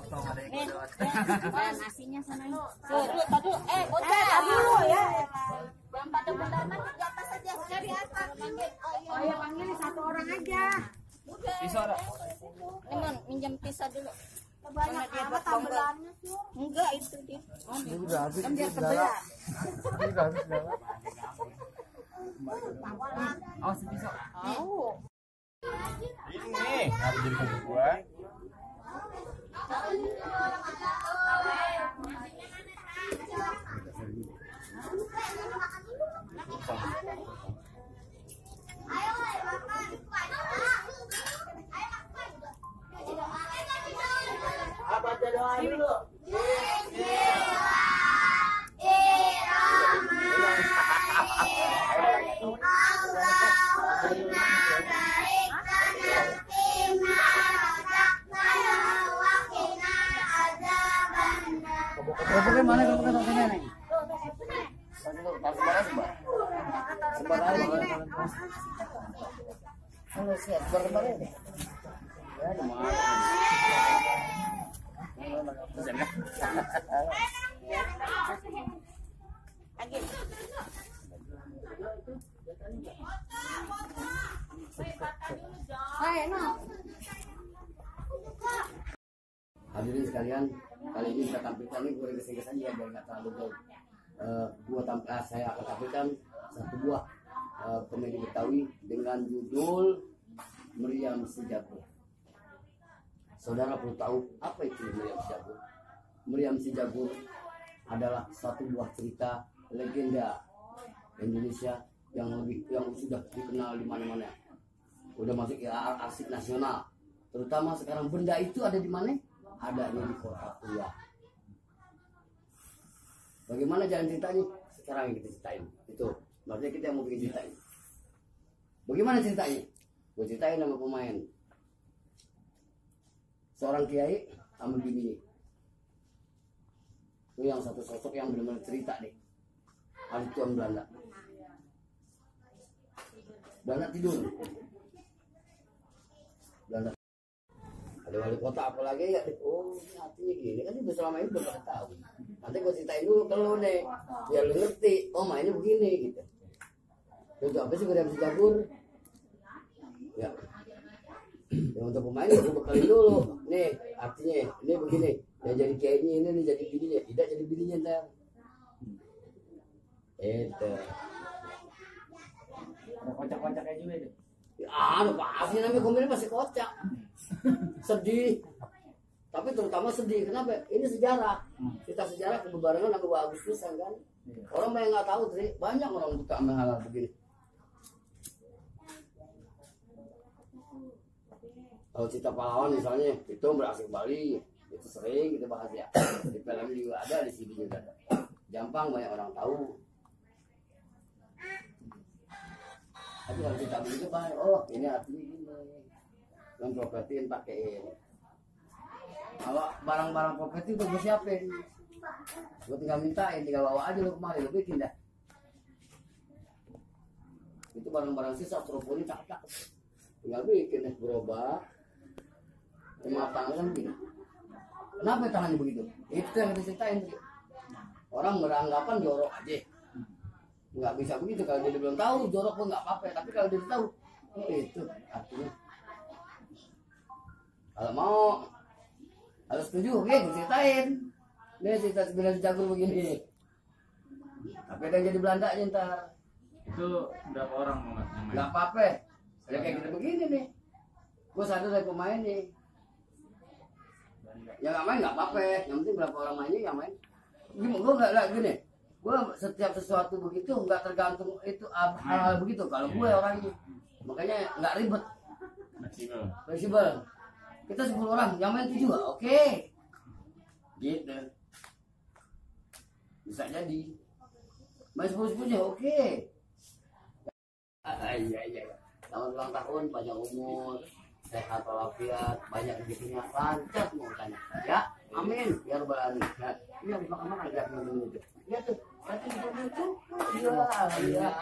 Dan nasinya sana. Tadi bocah dulu ya. Yang pada bendarman di atas aja, cari atas. Oh ya panggil satu orang aja. Pisau ada? Lemon, minjam pisau dulu. Banyak amat tambelannya tuh. Enggak itu dia. Ini udah habis. Kan biar segala. tebel. Ini udah habis segala. Awas pisau. Oh. Ini harus jadi kubu gua. Apa doa dulu? Pokoknya mana kalau kata sana nih? Sebar aja. Kalau siap sebar aja. Ya, di mana? Hadirin sekalian, kali ini kita tampilkan ini gue ringkas aja biar nggak terlalu jauh. Saya akan tampilkan satu buah komedi Betawi dengan judul Meriam Si Jago. Saudara perlu tahu apa itu Meriam Si Jago? Meriam Si Jago adalah satu buah cerita legenda Indonesia yang sudah dikenal di mana-mana. Udah masuk ke arsip nasional. Terutama sekarang benda itu ada di mana? Adanya di Kota Tua. Bagaimana jalan ceritanya? Sekarang yang kita ceritain. Itu maksudnya kita yang mau bikin ceritain. Bagaimana ceritanya? Gue ceritain nama pemain. Seorang kiai sama bininya. Itu yang satu sosok yang benar-benar cerita deh. Ahli tuan Belanda. Belanda tidur. Belanda. Ada wali kota apalagi ya? Oh, ini artinya gini kan dia selama ini belum pernah tahu. Nanti gue ceritain dulu ke lu nih, biar lu ngerti. Oh, mainnya begini gitu. Itu apa sih Meriam Si Jago? Ya. Ya untuk pemain gue bekalin dulu. Nih artinya ini begini. Yang jadi kayaknya ini jadi bininya, tidak jadi bininya ntar. Itu. Ada kocak-kocaknya juga itu. Ya, ada pasti namanya komedi masih kocak. Sedih. Tapi terutama sedih. Kenapa? Ini sejarah. Kita sejarah kebebarengan sama Agustusan kan. Orang yang nggak tahu, banyak orang suka sama hal begini. Kalau cerita pahlawan misalnya, itu berhasil Bali, itu sering kita bahas ya. Di film juga ada, di sini juga ada. Jampang banyak orang tahu. Tapi kalau cerita begitu banyak, oh ini artinya ini. Yang propertiin pakai. Kalau barang-barang properti itu gue siapin. Gue tinggal mintain, tinggal bawa aja lo kemari, lo bikin dah. Itu barang-barang sisa, stroponi cakap. Tinggal bikin deh, gerobak. Rumah tangga kan begini. Kenapa tangannya begitu? Itu yang kita ceritain. Orang beranggapan jorok aja. Nggak bisa begitu, kalau dia belum tahu jorok pun nggak apa-apa. Tapi kalau dia tahu, oh itu artinya. Kalau mau, harus setuju, oke, gue ceritain. Ini cerita Meriam Si Jago begini. Tapi ada yang jadi Belanda aja ntar. Itu berapa orang namanya? Nggak apa-apa. Ada kayak kita begini nih. Gue satu dari pemain nih. Yang nggak main nggak apa-apa. Yang penting berapa orang mainnya yang main. Gue nggak gini. Gue setiap sesuatu begitu nggak tergantung itu hal-hal begitu. Kalau gue orangnya, makanya nggak ribet. Fleksibel. Kita 10 orang, yang main 7, oke. Gitu. Bisa jadi. Main 10-10 oke. Iya. Selamat ulang tahun, panjang umur, sehat walafiat, banyak rezekinya, lancar mau tanya. Ya, amin. Ya rabbal alamin. Nah, ini habis makan-makan lihat minum itu. Lihat tuh, nanti di YouTube. Iya.